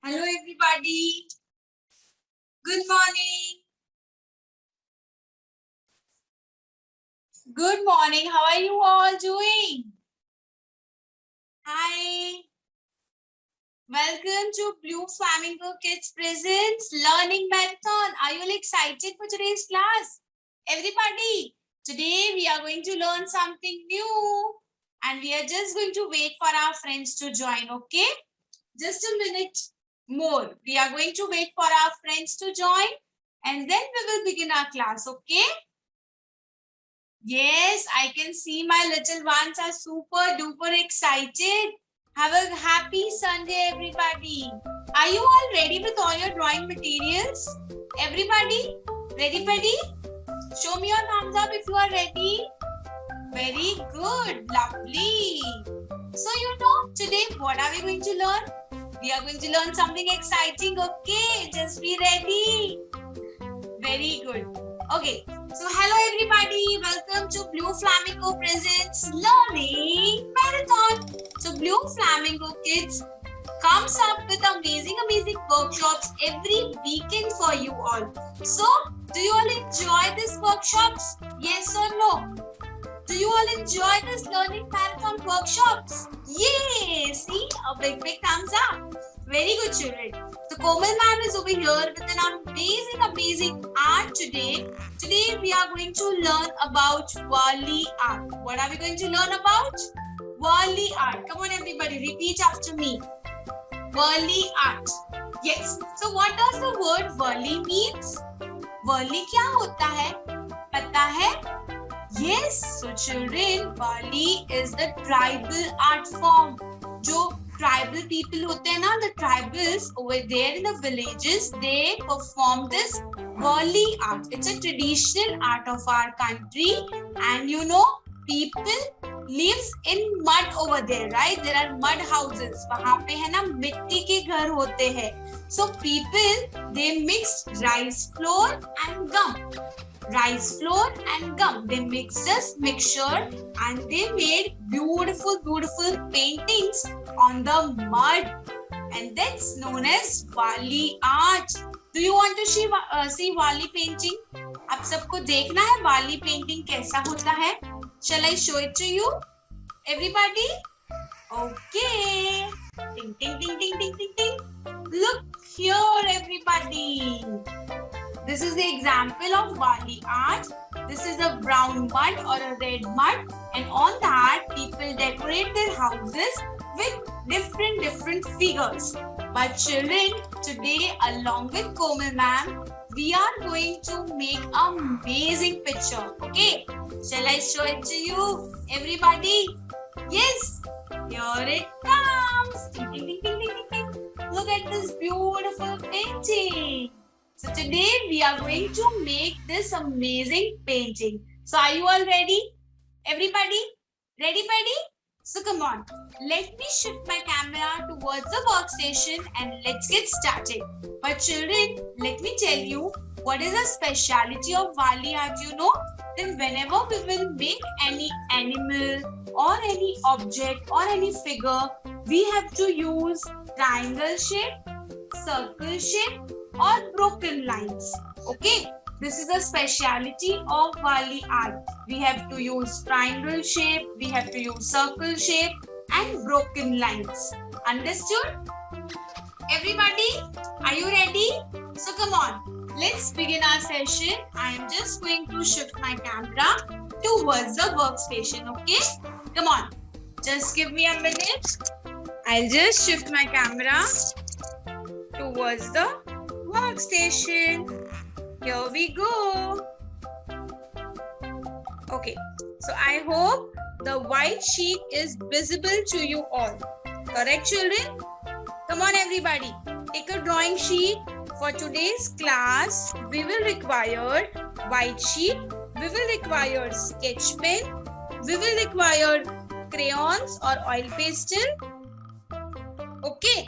Hello everybody. Good morning. Good morning. How are you all doing? Hi. Welcome to Blue Flamingo Kids Presents Learning Marathon. Are you all excited for today's class? Everybody, today we are going to learn something new and we are just going to wait for our friends to join, okay? Just a minute more. We are going to wait for our friends to join and then we will begin our class, okay? Yes, I can see my little ones are super duper excited. Have a happy Sunday, everybody. Are you all ready with all your drawing materials? Everybody, ready? Show me your thumbs up if you are ready. Very good, lovely. So today what are we going to learn? We are going to learn something exciting, okay? Just be ready. Very good. Okay, so hello everybody. Welcome to Blue Flamingo Presents Learning Marathon. So Blue Flamingo Kids comes up with amazing workshops every weekend for you all. So, do you all enjoy these workshops? Yes or no? Do you all enjoy this learning marathon workshops? Yay! See, a big thumbs up. Very good, children. So Komal ma'am is over here with an amazing art today. Today we are going to learn about Wali art. What are we going to learn about? Wali art. Come on everybody, repeat after me. Wali art. Yes. So what does the word Wali means? Wali क्या होता है? पता है? Yes, so children, Wali is the tribal art form. जो tribal people होते हैं ना, the tribals over there in the villages, they perform this Wali art. It's a traditional art of our country, and people lives in mud over there, right? There are mud houses. वहाँ पे है ना मिट्टी के घर होते हैं. So people they mix rice flour and gum. Rice flour and gum. They mixed this mixture and they made beautiful paintings on the mud, and that's known as Wali art. Do you want to see Wali painting? आप सबको देखना है Wali painting कैसा होता है? Shall I show it to you? Everybody? Okay. Ding ding ding ding ding ding ding. Look here, everybody. This is the example of Wali art. This is a brown mud or a red mud, and on that people decorate their houses with different figures. But children, today along with Komal ma'am, we are going to make an amazing picture. Okay, shall I show it to you, everybody? Yes, here it comes. Ding, ding, ding, ding, ding, ding. Look at this beautiful painting. So today we are going to make this amazing painting. So are you all ready? Everybody? Ready? So come on. Let me shift my camera towards the workstation and let's get started. But children, let me tell you what is the speciality of Wali art, Then whenever we will make any animal or any object or any figure, we have to use triangle shape, circle shape, or broken lines. Okay, this is the speciality of Wali art. We have to use triangle shape, we have to use circle shape and broken lines. Understood? Everybody, are you ready? So come on, let's begin our session. I am just going to shift my camera towards the workstation. Okay, come on, just give me a minute. I'll just shift my camera towards the workstation. Here we go. Okay, so I hope the white sheet is visible to you all. Correct, children? Come on, everybody. Take a drawing sheet. For today's class, we will require white sheet. We will require sketch pen. We will require crayons or oil pastel. Okay.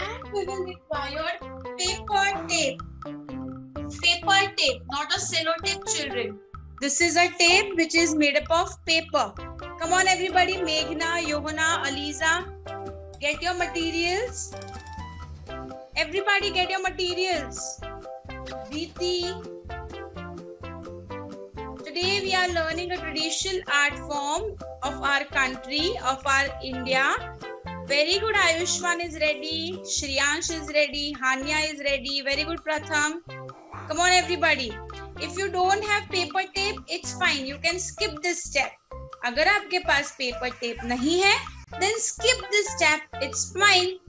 And we will require paper tape. Paper tape, not a sellotape, children. This is a tape which is made up of paper. Come on everybody, Meghna, Yohana, Aliza, get your materials. Everybody get your materials. Deeti. Today we are learning a traditional art form of our country, of our India. Very good. Ayushman is ready. Shriyansh is ready. Hanya is ready. Very good, Pratham. Come on, everybody. If you don't have paper tape, it's fine. You can skip this step. अगर आपके पास paper tape नहीं है, then skip this step. It's fine.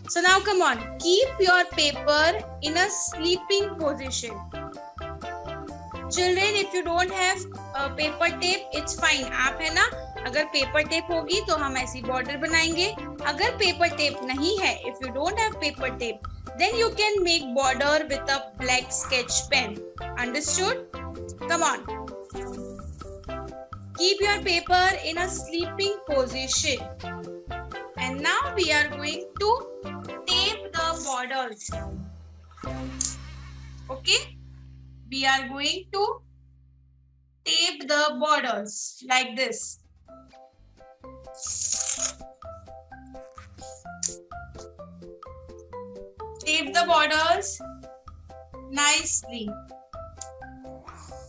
So now come on. Keep your paper in a sleeping position. Children, if you don't have paper tape, it's fine. आप है ना, अगर paper tape होगी तो हम ऐसी border बनाएंगे. अगर paper tape नहीं है, if you don't have paper tape, then you can make border with a black sketch pen. Understood? Come on. Keep your paper in a sleeping position. And now we are going to tape the borders. Okay? We are going to tape the borders like this. Tape the borders nicely.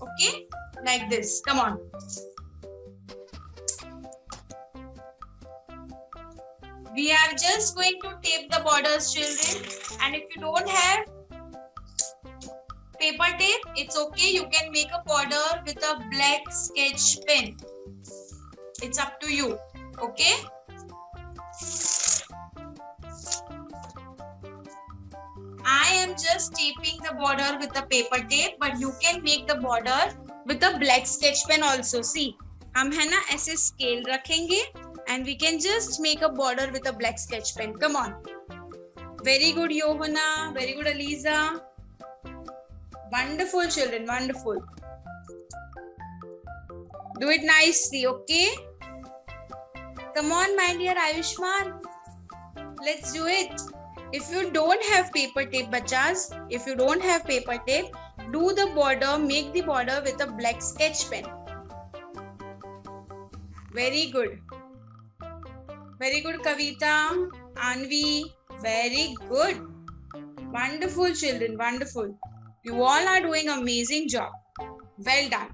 Okay? Like this. Come on. We are just going to tape the borders, children. And if you don't have paper tape, it's okay. You can make a border with a black sketch pen. It's up to you. Okay? I am just taping the border with the paper tape, but you can make the border with a black sketch pen also. See, हम है ना ऐसे scale रखेंगे and we can just make a border with a black sketch pen. Come on. Very good, Johanna. Very good, Aliza. Wonderful, children. Wonderful. Do it nicely, okay? Come on, my dear Ayushman. Let's do it. If you don't have paper tape, bachas, if you don't have paper tape, do the border, make the border with a black sketch pen. Very good. Very good, Kavita, Anvi. Very good. Wonderful, children. Wonderful. You all are doing an amazing job. Well done.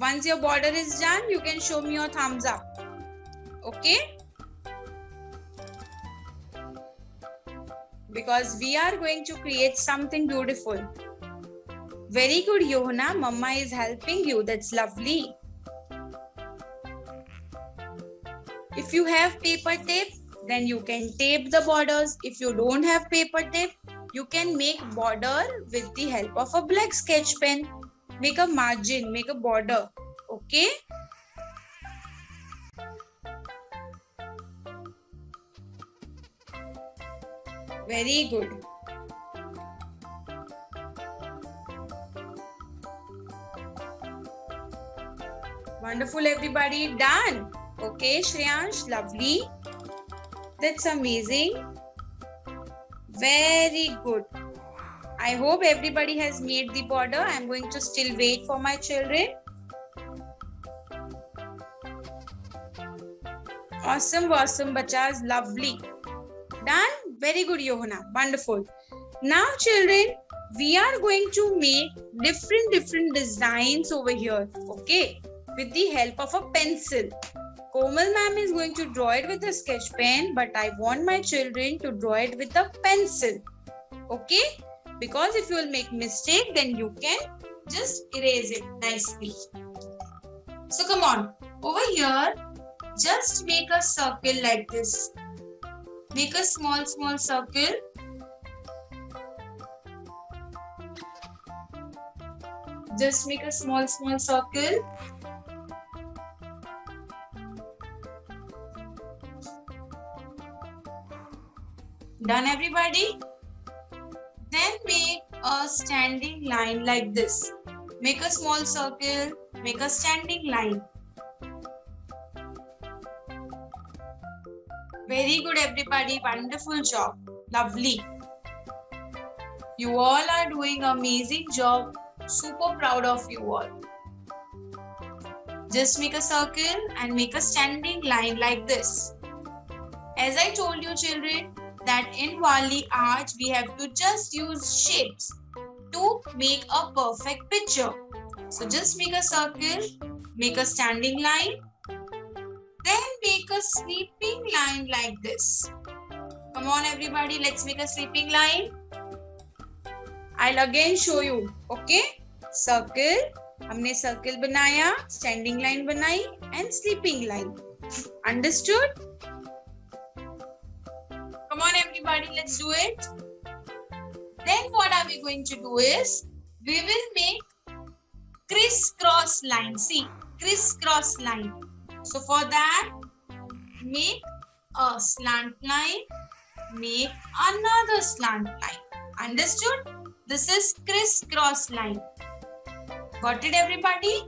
Once your border is done, you can show me your thumbs up. Okay? Because we are going to create something beautiful. Very good, Johanna. Mama is helping you. That's lovely. If you have paper tape, then you can tape the borders. If you don't have paper tape, you can make border with the help of a black sketch pen. Make a margin, make a border. Okay? Very good. Wonderful, everybody. Done. Okay, Shreyansh, lovely. That's amazing. Very good. I hope everybody has made the border. I'm going to still wait for my children. Awesome, awesome, bachas. Lovely. Done? Very good, Johanna. Wonderful. Now, children, we are going to make different designs over here. Okay? With the help of a pencil. Komal ma'am is going to draw it with a sketch pen, but I want my children to draw it with a pencil. Okay? Because if you will make mistake, then you can just erase it nicely. So come on. Over here, just make a circle like this. Make a small circle. Just make a small circle. Done, everybody? Then make a standing line like this. Make a small circle, make a standing line. Very good, everybody. Wonderful job. Lovely. You all are doing amazing job. Super proud of you all. Just make a circle and make a standing line like this. As I told you, children, that in Wali art we have to just use shapes to make a perfect picture. So just make a circle, make a standing line, then make a sleeping line like this. Come on everybody, let's make a sleeping line. I'll again show you, okay? Circle, हमने circle बनाया, standing line बनाई and sleeping line. Understood? Come on everybody, let's do it. Then what are we going to do is, we will make crisscross line. See, crisscross line. So for that, make a slant line, make another slant line. Understood? This is crisscross line. Got it everybody?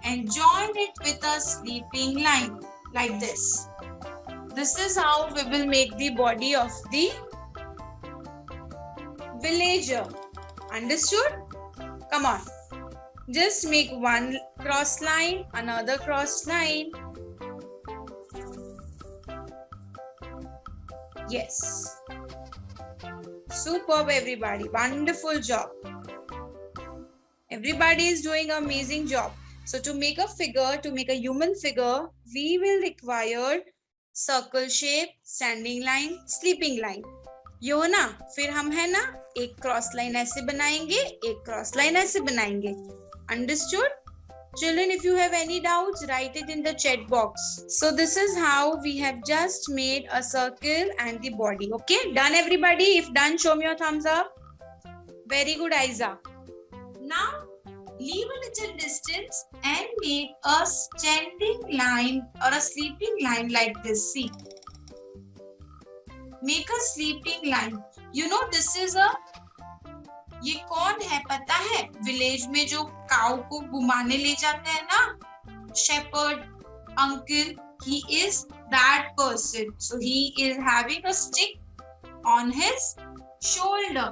And join it with a sleeping line like this. This is how we will make the body of the villager. Understood? Come on. Just make one cross line, another cross line. Yes. Superb everybody. Wonderful job. Everybody is doing an amazing job. So to make a figure, to make a human figure, we will require circle shape, standing line, sleeping line. ये हो ना, फिर हम है ना एक cross line ऐसे बनाएंगे, एक क्रॉस लाइन ऐसे बनाएंगे. Understood? Children, if you have any doubts, write it in the chat box. So this is how we have just made a circle and the body. Okay, done everybody? If done, show me your thumbs up. Very good, Aiza. Now, leave a little distance and make a standing line or a sleeping line like this. See. Make a sleeping line. You know this is a, ये कौन है पता है? Village में जो काऊ को घुमाने ले जाते हैं ना, shepherd uncle, he is that person. So he is having a stick on his shoulder.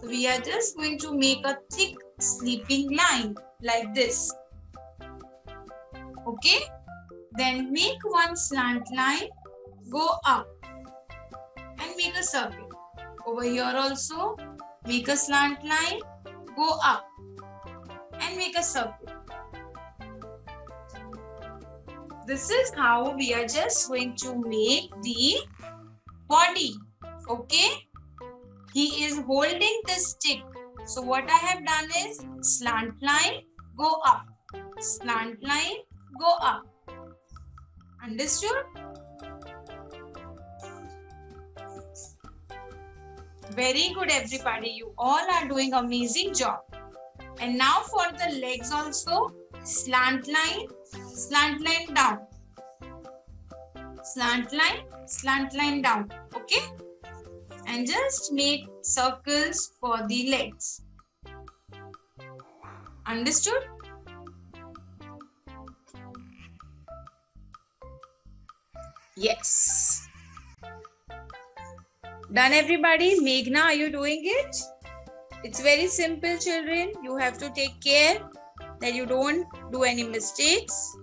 So we are just going to make a thick sleeping line like this. Okay? Then make one slant line, go up and make a circle. Over here also, make a slant line, go up and make a circle. This is how we are just going to make the body. Okay? He is holding this stick. So what I have done is slant line, go up. Slant line, go up. Understood? Very good everybody. You all are doing amazing job. And now for the legs also, slant line down. Slant line down. Okay? And just make circles for the legs. Understood? Yes. Done everybody? Meghna, are you doing it? It's very simple children. You have to take care that you don't do any mistakes.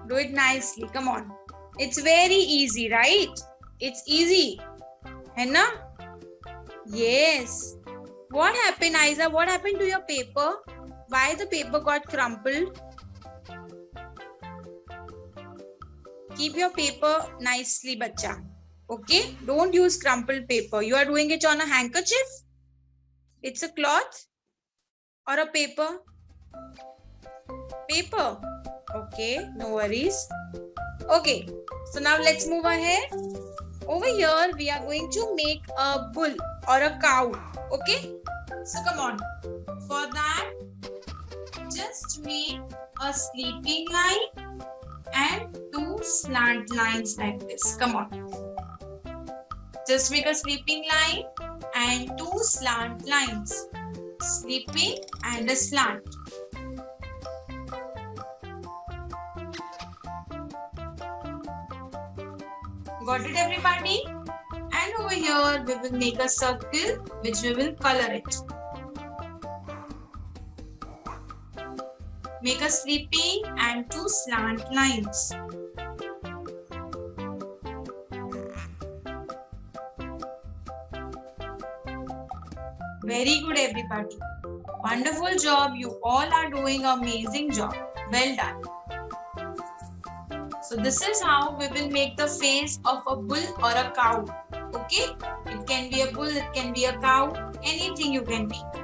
Do it nicely. Come on. It's very easy, right? It's easy. है ना? Yes. What happened, Aiza? What happened to your paper? Why the paper got crumpled? Keep your paper nicely, bacha. Okay? Don't use crumpled paper. You are doing it on a handkerchief? It's a cloth or a paper? Paper. Okay, no worries. Okay, so now let's move ahead. Over here, we are going to make a bull or a cow. Okay? So come on. For that, just make a sleeping line and two slant lines like this. Come on. Just make a sleeping line and two slant lines. Sleeping and a slant. Got it everybody? And over here we will make a circle which we will color it. Make a sleeping and two slant lines. Very good, everybody. Wonderful job. You all are doing an amazing job. Well done. So this is how we will make the face of a bull or a cow. Okay? It can be a bull, it can be a cow, anything you can make.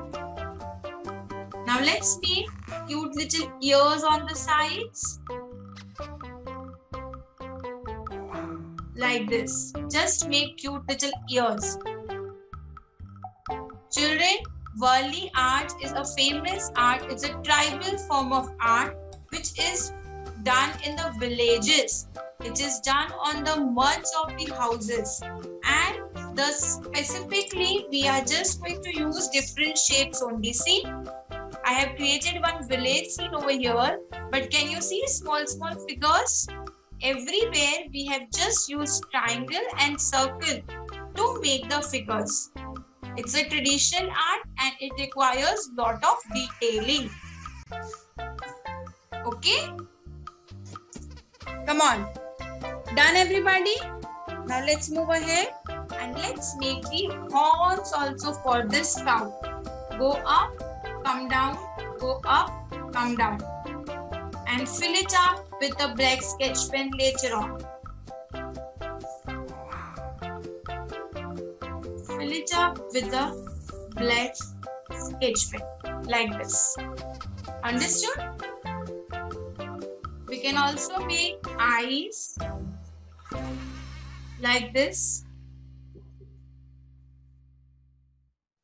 Now let's make cute little ears on the sides. Like this. Just make cute little ears. Children, Warli art is a famous art. It's a tribal form of art which is done in the villages. It is done on the muds of the houses. And specifically, we are just going to use different shapes only. See, I have created one village scene over here. But can you see small figures? Everywhere we have just used triangle and circle to make the figures. It's a traditional art and it requires lot of detailing. Okay? Come on. Done, everybody? Now let's move ahead and let's make the horns also for this cow. Go up, come down, go up, come down. And fill it up with a black sketch pen later on. Fill it up with a black sketch pen like this. Understood? We can also make eyes like this.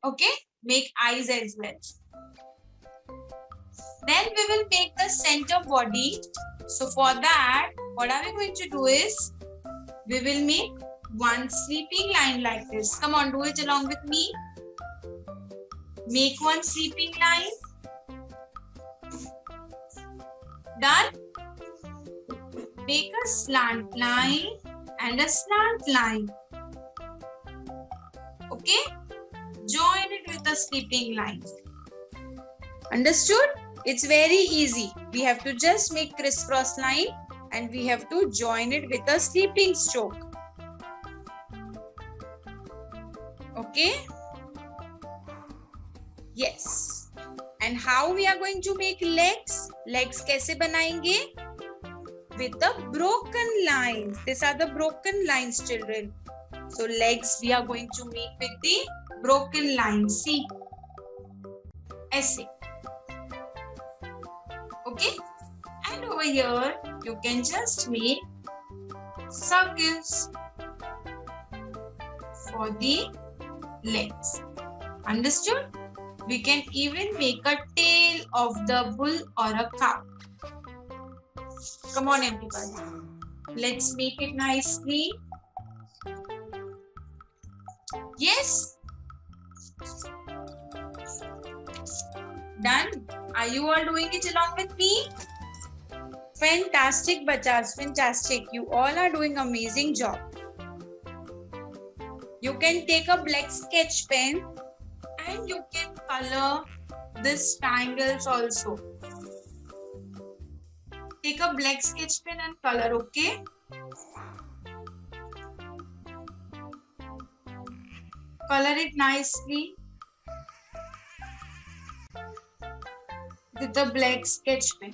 Okay, make eyes as well. Then we will make the center body. So for that, what are we going to do is, we will make one sleeping line like this. Come on, do it along with me. Make one sleeping line. Done? Make a slant line and a slant line. Okay? Join it with a sleeping line. Understood? It's very easy. We have to just make crisscross line and we have to join it with a sleeping stroke. Okay? Yes. And how we are going to make legs? Legs कैसे बनाएंगे? With the broken lines. These are the broken lines, children. So legs we are going to make with the broken lines. See? ऐसे. Okay? And over here, you can just make circles for the legs. Understood? We can even make a tail of the bull or a cow. Come on, everybody. Let's make it nicely. Yes? Done? Are you all doing it along with me? Fantastic, bachas. Fantastic. You all are doing amazing job. You can take a black sketch pen and you can color these triangles also. Take a black sketch pen and color, okay? Color it nicely with a black sketch pen.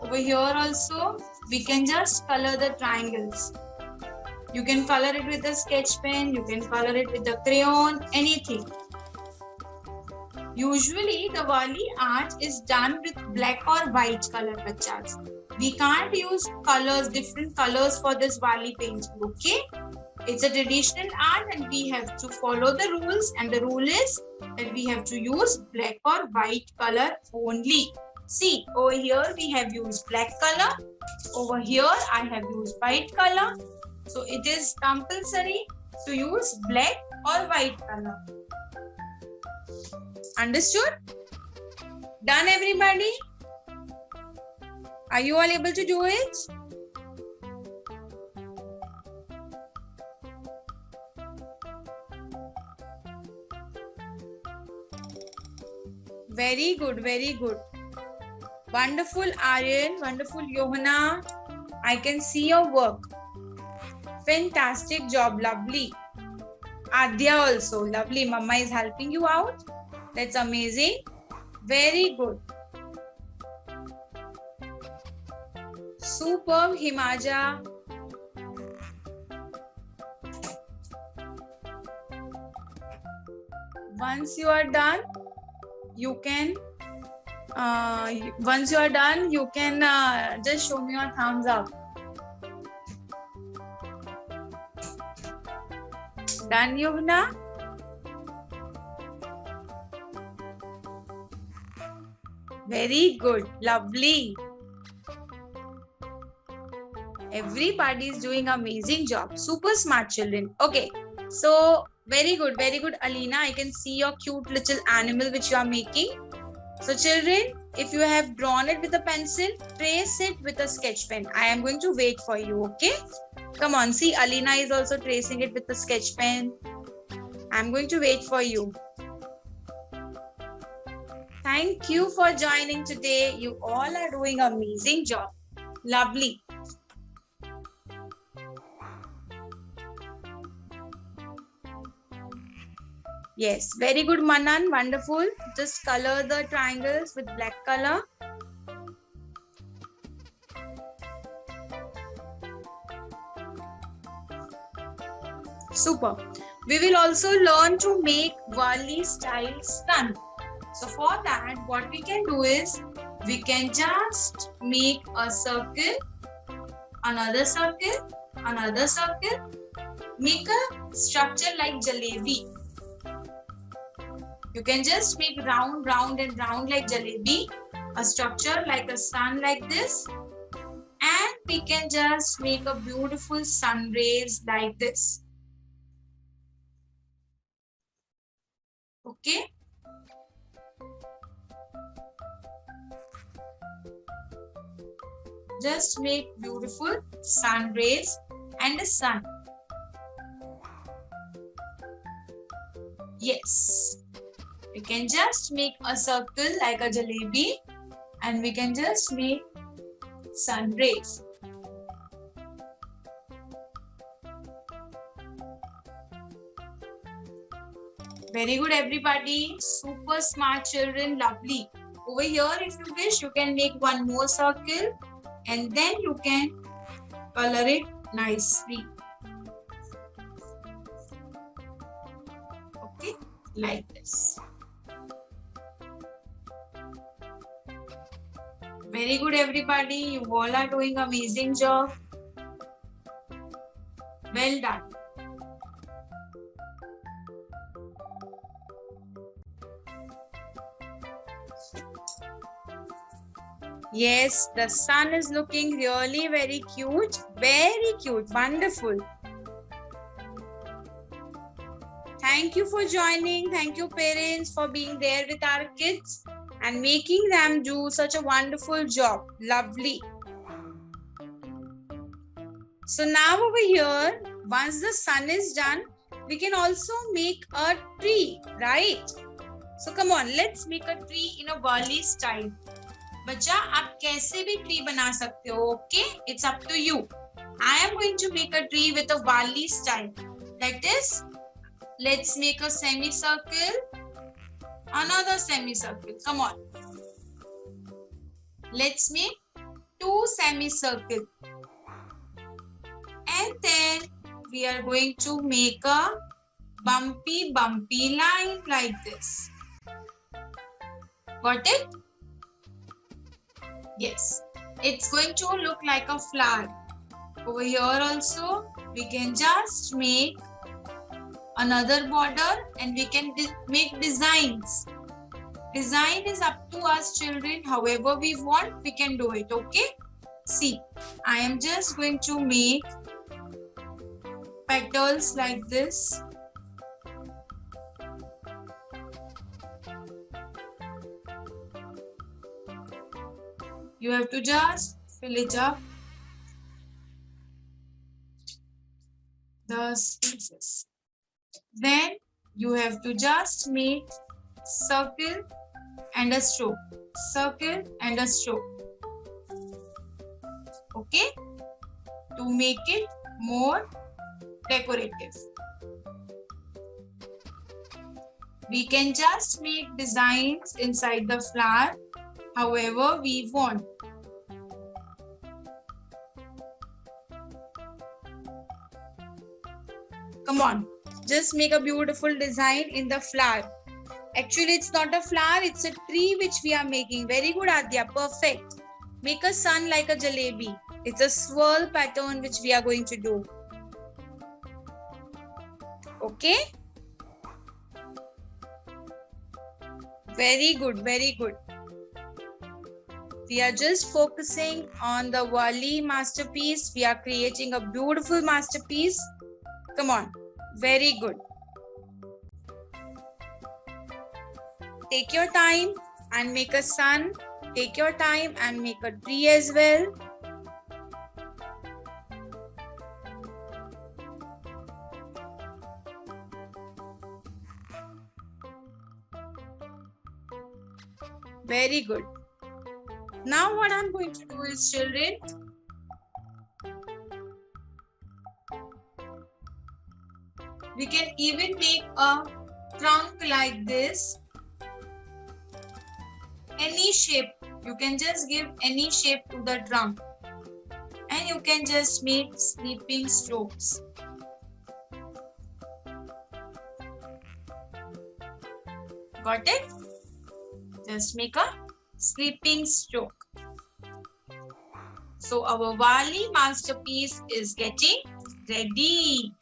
Over here also, we can just color the triangles. You can color it with a sketch pen, you can color it with a crayon, anything. Usually, the Warli art is done with black or white color, bachas. We can't use colors, different colors for this Warli painting, okay? It's a traditional art and we have to follow the rules, and the rule is that we have to use black or white color only. See, over here we have used black color. Over here I have used white color. So it is compulsory to use black or white color. Understood? Done, everybody? Are you all able to do it? Very good, very good. Wonderful, Aryan. Wonderful, Johanna. I can see your work. Fantastic job, lovely. Adya also, lovely. Mama is helping you out. That's amazing. Very good. Superb, Himaja. Once you are done, you can just show me your thumbs up. Done, Yuvna? Very good, lovely. Everybody is doing amazing job. Super smart children. Okay, so very good, Alina. I can see your cute little animal which you are making. So children, if you have drawn it with a pencil, trace it with a sketch pen. I am going to wait for you, okay? Come on, see, Alina is also tracing it with a sketch pen. I am going to wait for you. Thank you for joining today. You all are doing an amazing job. Lovely. Yes, very good, Manan. Wonderful. Just color the triangles with black color. Super. We will also learn to make Wali style sun. So for that, what we can do is, we can just make a circle, another circle, another circle, make a structure like jalebi. You can just make round, round and round like jalebi, a structure like a sun like this, and we can just make a beautiful sun rays like this. Okay. Just make beautiful sun rays and a sun. Yes. We can just make a circle like a jalebi, and we can just make sun rays. Very good, everybody. Super smart children, lovely. Over here, if you wish, you can make one more circle, and then you can color it nicely. Okay, like this. Very good, everybody. You all are doing amazing job. Well done. Yes, the sun is looking really very cute. Very cute. Wonderful. Thank you for joining. Thank you, parents, for being there with our kids and making them do such a wonderful job. Lovely. So now over here, once the sun is done, we can also make a tree, right? So come on, let's make a tree in a Wali style. बच्चा आप कैसे भी tree बना सकते हो, okay? It's up to you. I am going to make a tree with a Wali style. That is, let's make a semicircle, another semicircle. Come on. Let's make 2 semicircles. And then we are going to make a bumpy line like this. Got it? Yes. It's going to look like a flower. Over here also, we can just make another border and we can make designs. Design is up to us children. However we want, we can do it. Okay? See, I am just going to make petals like this. You have to just fill it up, the spaces. Then you have to just make circle and a stroke. Circle and a stroke. Okay? To make it more decorative. We can just make designs inside the flower however we want. Come on, just make a beautiful design in the flower. Actually, it's not a flower, it's a tree which we are making. Very good, Adya, perfect. Make a sun like a jalebi. It's a swirl pattern which we are going to do. Okay? Very good, very good. We are just focusing on the Wali masterpiece. We are creating a beautiful masterpiece. Come on, very good. Take your time and make a sun. Take your time and make a tree as well. Very good. Now what I'm going to do is, children, we can even make a trunk like this. Any shape. You can just give any shape to the trunk. And you can just make sleeping strokes. Got it? Just make a sleeping stroke. So our Wali masterpiece is getting ready.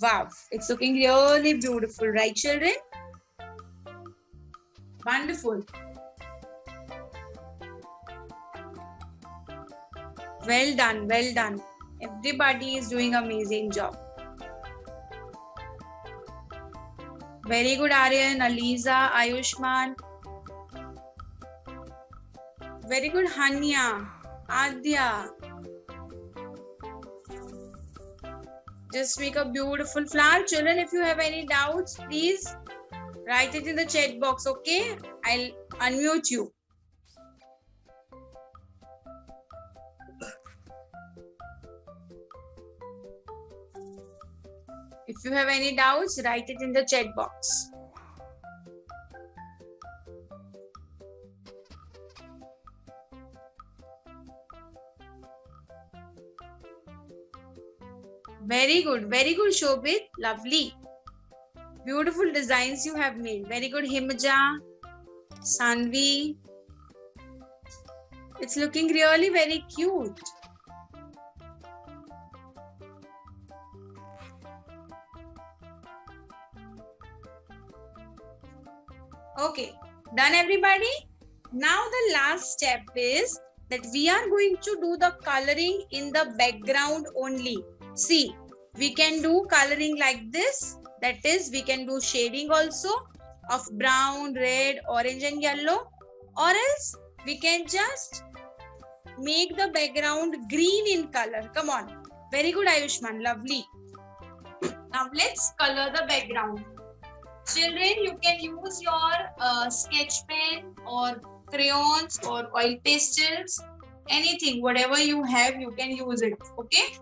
Wow, it's looking really beautiful, right, children? Wonderful. Well done, well done. Everybody is doing an amazing job. Very good, Aryan, Aliza, Ayushman. Very good, Hanya, Adya. Just make a beautiful flower. Children, if you have any doubts, please write it in the chat box, okay? I'll unmute you. If you have any doubts, write it in the chat box. Very good, Shobit. Lovely. Beautiful designs you have made. Very good, Himaja, Sanvi. It's looking really very cute. Okay, done everybody? Now the last step is that we are going to do the coloring in the background only. See, we can do coloring like this. That is, we can do shading also of brown, red, orange and yellow. Or else, we can just make the background green in color. Come on. Very good, Ayushman. Lovely. Now, let's color the background. Children, you can use your sketch pen or crayons or oil pastels. Anything, whatever you have, you can use it. Okay?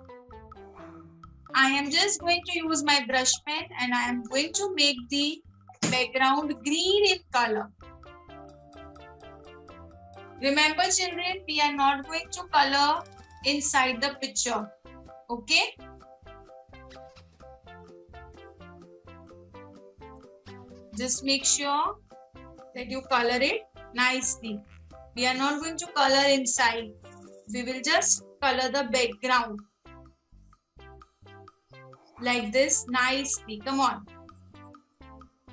I am just going to use my brush pen and I am going to make the background green in color. Remember, children, we are not going to color inside the picture. Okay? Just make sure that you color it nicely. We are not going to color inside. We will just color the background. Like this, nicely. Come on.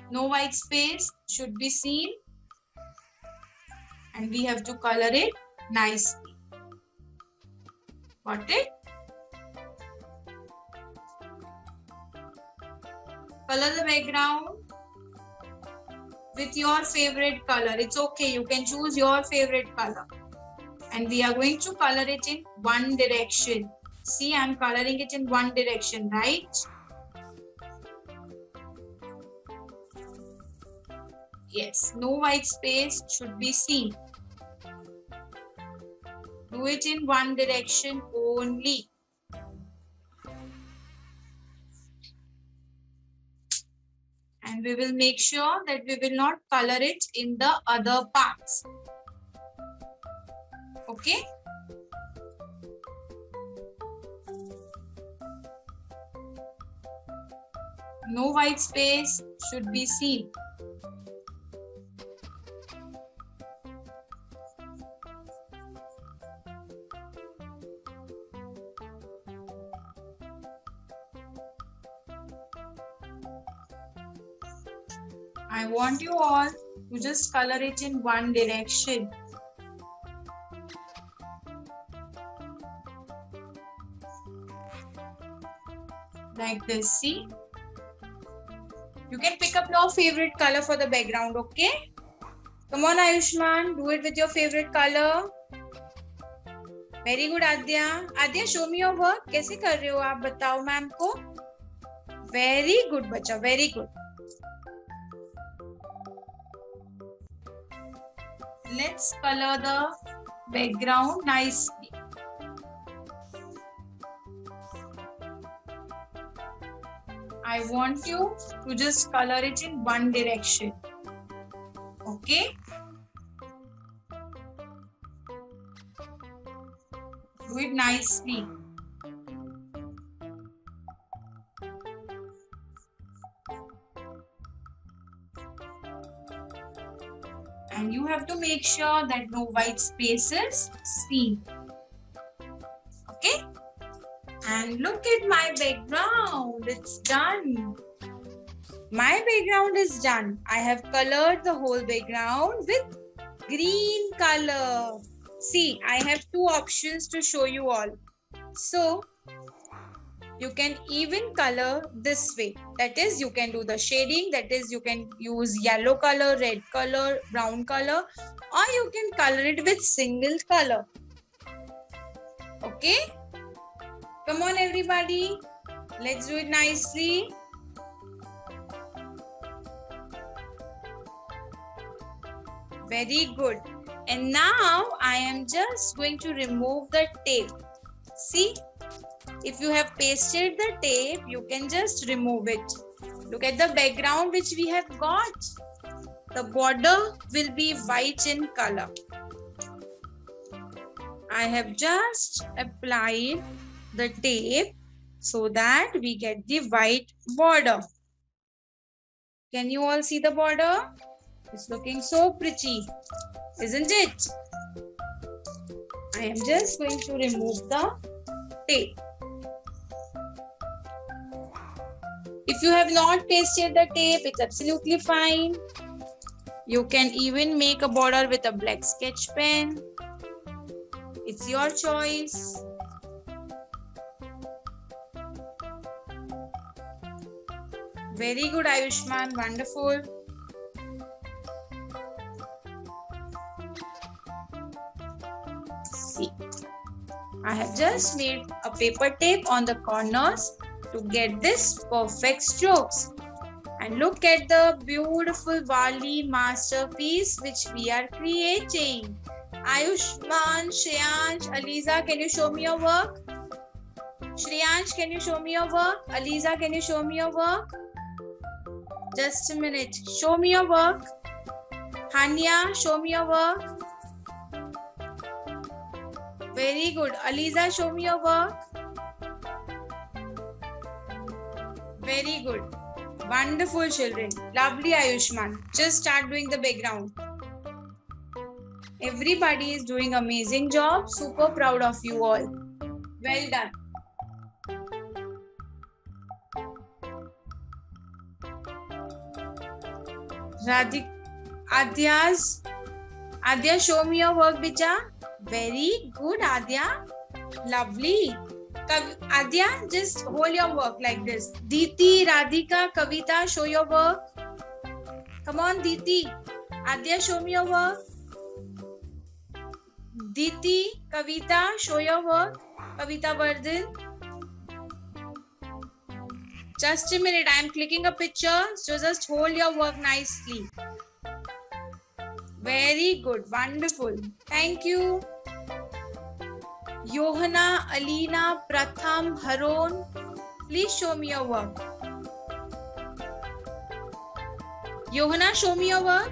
No white space should be seen. And we have to color it nicely. Got it? Color the background with your favorite color. It's okay. You can choose your favorite color. And we are going to color it in one direction. See, I'm coloring it in one direction, right? Yes, no white space should be seen. Do it in one direction only. And we will make sure that we will not color it in the other parts. Okay? No white space should be seen. I want you all to just color it in one direction. Like this, see? You can pick up your favorite color for the background, okay? Come on, Ayushman, do it with your favorite color. Very good, Adya. Adya, show me your work. कैसे कर रहे हो आप बताओ ma'am को. Very good, बच्चा. Very good. Let's color the background nicely. I want you to just color it in one direction. Okay? Do it nicely. And you have to make sure that no white spaces seen. Okay? And look at my background. It's done. My background is done. I have colored the whole background with green color. See, I have two options to show you all. So, you can even color this way. That is, you can do the shading. That is, you can use yellow color, red color, brown color, or you can color it with single color. Okay? Come on, everybody. Let's do it nicely. Very good. And now I am just going to remove the tape. See? If you have pasted the tape, you can just remove it. Look at the background which we have got. The border will be white in color. I have just applied the tape so that we get the white border. Can you all see the border? It's looking so pretty, isn't it? I am just going to remove the tape. If you have not pasted the tape, it's absolutely fine. You can even make a border with a black sketch pen. It's your choice. Very good, Ayushman. Wonderful. See, I have just made a paper tape on the corners to get this perfect strokes. And look at the beautiful Wali masterpiece which we are creating. Ayushman, Shreyansh, Aliza, can you show me your work? Shreyansh, can you show me your work? Aliza, can you show me your work? Just a minute. Show me your work. Hania, show me your work. Very good. Aliza, show me your work. Very good. Wonderful, children. Lovely, Ayushman. Just start doing the background. Everybody is doing amazing job. Super proud of you all. Well done. Adya, show me your work, Bija. Very good, Adya. Lovely. Adya, just hold your work like this. Diti, Radhika, Kavita, show your work. Come on, Diti. Adya, show me your work. Diti, Kavita, show your work. Kavita Vardhan. Just a minute, I am clicking a picture. So just hold your work nicely. Very good. Wonderful. Thank you. Johanna, Alina, Pratham, Haron, please show me your work. Johanna, show me your work.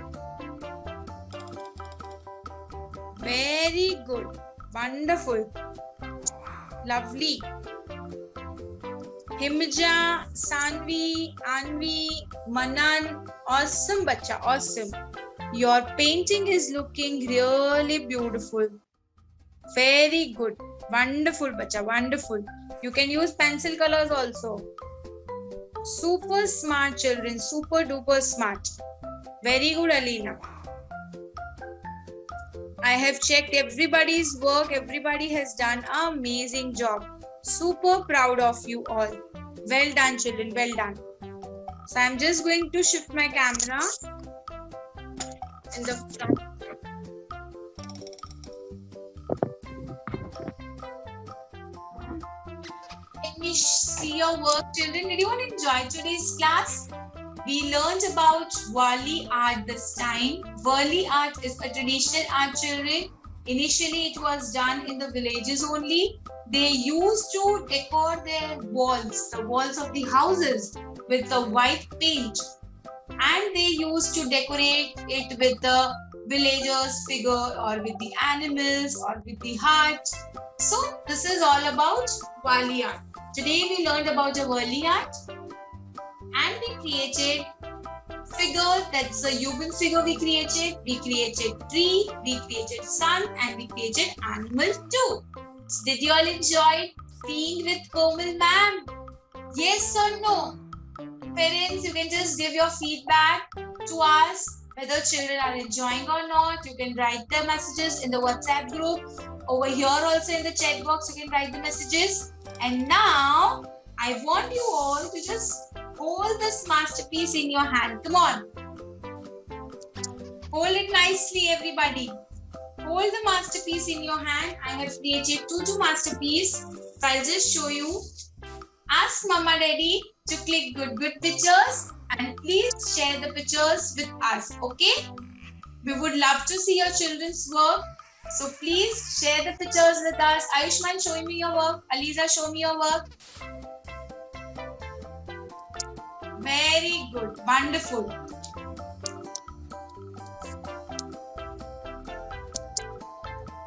Very good. Wonderful. Lovely. Himja, Sanvi, Anvi, Manan. Awesome, bacha. Awesome. Your painting is looking really beautiful. Very good. Wonderful, bacha. Wonderful. You can use pencil colors also. Super smart children. Super duper smart. Very good, Alina. I have checked everybody's work. Everybody has done an amazing job. Super proud of you all. Well done, children. Well done. So I'm just going to shift my camera in the front. Let me see your work, children. Did you all enjoy today's class? We learned about Wali art this time. Wali art is a traditional art, children. Initially, it was done in the villages only. They used to decor their walls, the walls of the houses, with the white paint. And they used to decorate it with the villagers' figure or with the animals or with the heart. So, this is all about Wali art. Today, we learned about the Wali art. And we created figure, that's a human figure we created tree, we created sun, and we created animal too. So did you all enjoy seeing with Komal ma'am? Yes or no? Parents, you can just give your feedback to us whether children are enjoying or not. You can write their messages in the WhatsApp group. Over here also in the chat box, you can write the messages. And now, I want you all to just hold this masterpiece in your hand. Come on. Hold it nicely, everybody. Hold the masterpiece in your hand. I have created two masterpieces. So I'll just show you. Ask Mama Daddy to click good pictures and please share the pictures with us. Okay? We would love to see your children's work. So please share the pictures with us. Ayushman, show me your work. Aliza, show me your work. Very good. Wonderful.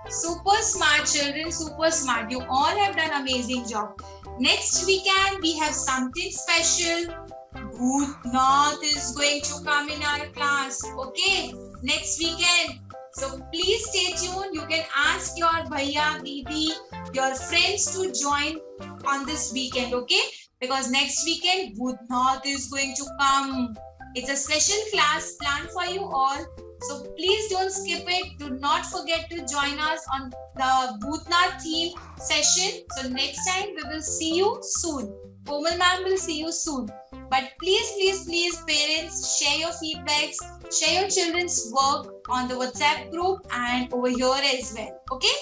Super smart children. Super smart. You all have done amazing job. Next weekend, we have something special. Bhutnath is going to come in our class. Okay? Next weekend. So please stay tuned. You can ask your bhaiya, didi, your friends to join on this weekend. Okay? Because next weekend, Bhutnath is going to come. It's a special class planned for you all. So please don't skip it. Do not forget to join us on the Bhutnath theme session. So next time, we will see you soon. Komal ma'am will see you soon. But please, parents, share your feedbacks. Share your children's work on the WhatsApp group and over here as well. Okay?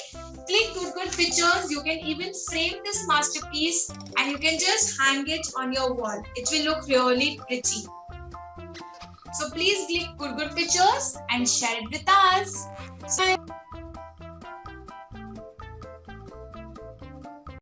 Click good pictures. You can even frame this masterpiece and you can just hang it on your wall. It will look really pretty. So please click good pictures and share it with us. So